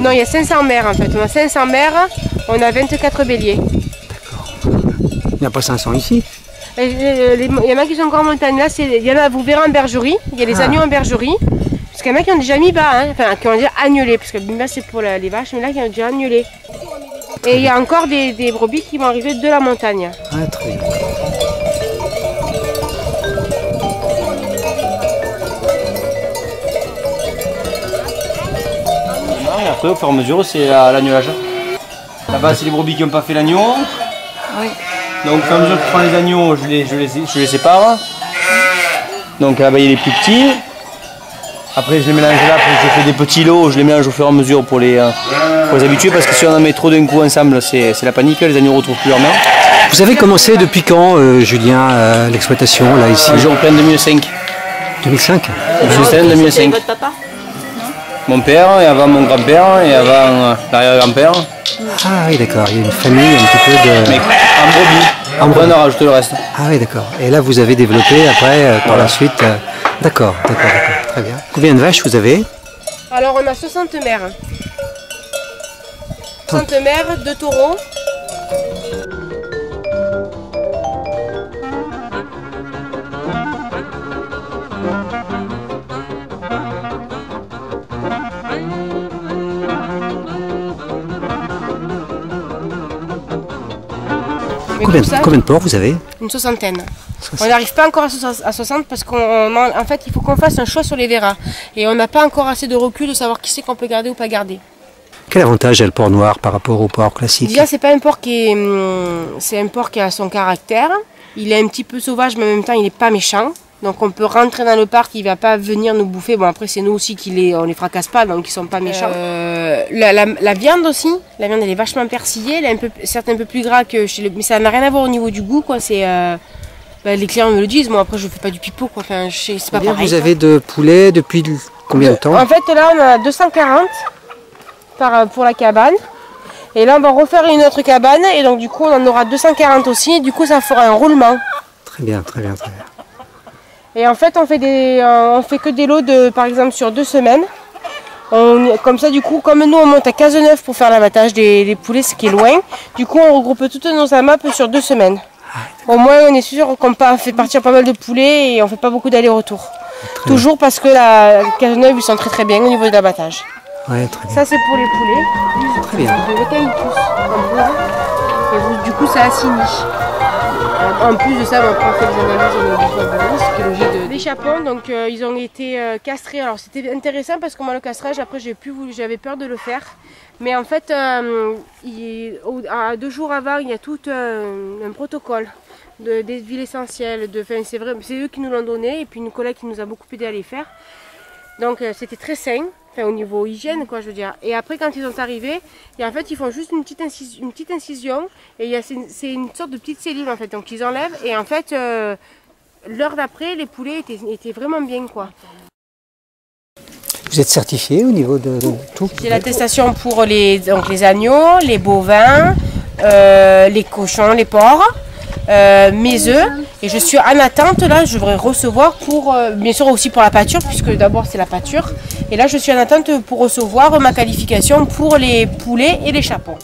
Non, il y a 500 mères en fait. On a 500 mères, on a 24 béliers. D'accord. Il n'y a pas 500 ici? Il y en a qui sont encore en montagne. Là, il y en a, vous verrez en bergerie. Il y a les agneaux en bergerie. Parce qu'il y en a qui ont déjà mis bas, hein, enfin qui ont déjà annulé. Parce que bas c'est pour les vaches, mais là qui ont déjà annulé. Et il y a encore des brebis qui vont arriver de la montagne. Ah, très bien. Et après, au fur et à mesure, c'est l'annulage. Là-bas, c'est les brebis qui n'ont pas fait l'agneau. Oui. Donc, au fur et à mesure que je prends les agneaux, je les sépare. Donc là-bas, il y a les plus petits. Après, je les mélange là, après, je fais des petits lots, je les mélange au fur et à mesure pour les habituer. Parce que si on en met trop d'un coup ensemble, c'est la panique, les agneaux ne retrouvent plus leur mère. Vous avez commencé depuis quand, Julien, l'exploitation là ici? J'ai repris en 2005. 2005? C'était en 2005. Votre papa? Mon père, et avant mon grand-père, et avant l'arrière-grand-père. Ah oui, d'accord, il y a une famille un petit peu de... Mais en brebis. Après, on a rajouté le reste. Ah oui, d'accord. Et là, vous avez développé après, par la suite... D'accord, très bien. Combien de vaches vous avez? Alors, on a 60 mères. 60 mères, 2 taureaux. Combien de porcs vous avez? Une soixantaine. On n'arrive pas encore à 60 parce qu'en fait il faut qu'on fasse un choix sur les verras. Et on n'a pas encore assez de recul de savoir qui c'est qu'on peut garder ou pas garder. Quel avantage a le porc noir par rapport au porc classique? Déjà c'est pas un porc qui est... c'est un porc qui a son caractère. Il est un petit peu sauvage mais en même temps il n'est pas méchant. Donc on peut rentrer dans le parc, il ne va pas venir nous bouffer. Bon après c'est nous aussi on les fracasse pas, donc ils sont pas méchants. La viande aussi, la viande elle est vachement persillée, elle est certes un peu plus gras que chez le... Mais ça n'a rien à voir au niveau du goût quoi, c'est... les clients me le disent, moi après je fais pas du pipeau quoi, enfin c'est pas pareil. Vous avez de poulet depuis combien de temps? En fait là on a 240 pour la cabane. Et là on va refaire une autre cabane et donc du coup on en aura 240 aussi et du coup ça fera un roulement. Très bien, très bien, très bien. Et en fait, on fait que des lots de, par exemple, sur 2 semaines. Comme ça, du coup, comme nous, on monte à Cazeneuve pour faire l'abattage des poulets, ce qui est loin. Du coup, on regroupe toutes nos AMAP sur 2 semaines. Au moins, on est sûr qu'on fait partir pas mal de poulets et on fait pas beaucoup d'allers-retours. Toujours parce que la Cazeneuve, ils sont très très bien au niveau de l'abattage. Ouais, très bien. Ça, c'est pour les poulets. Très bien. Et du coup, ça assainit. En plus de ça, on fait des analyses au niveau du foie de l'os, qui est logique Les chapons, donc ils ont été castrés. Alors c'était intéressant parce que moi le castrage, après j'avais peur de le faire. Mais en fait, 2 jours avant, il y a tout un protocole des huiles essentielles. C'est eux qui nous l'ont donné et puis une collègue qui nous a beaucoup aidé à les faire. Donc c'était très sain. Enfin, au niveau hygiène quoi je veux dire. Et après quand ils sont arrivés, et en fait ils font juste une petite incision et c'est une sorte de petite cellule en fait. Donc ils enlèvent et en fait l'heure d'après les poulets étaient vraiment bien quoi. Vous êtes certifié au niveau de tout? J'ai l'attestation pour les agneaux, les bovins, les cochons, les porcs. Mes œufs et je suis en attente là, je devrais recevoir pour bien sûr aussi pour la pâture puisque d'abord c'est la pâture et là je suis en attente pour recevoir ma qualification pour les poulets et les chapons.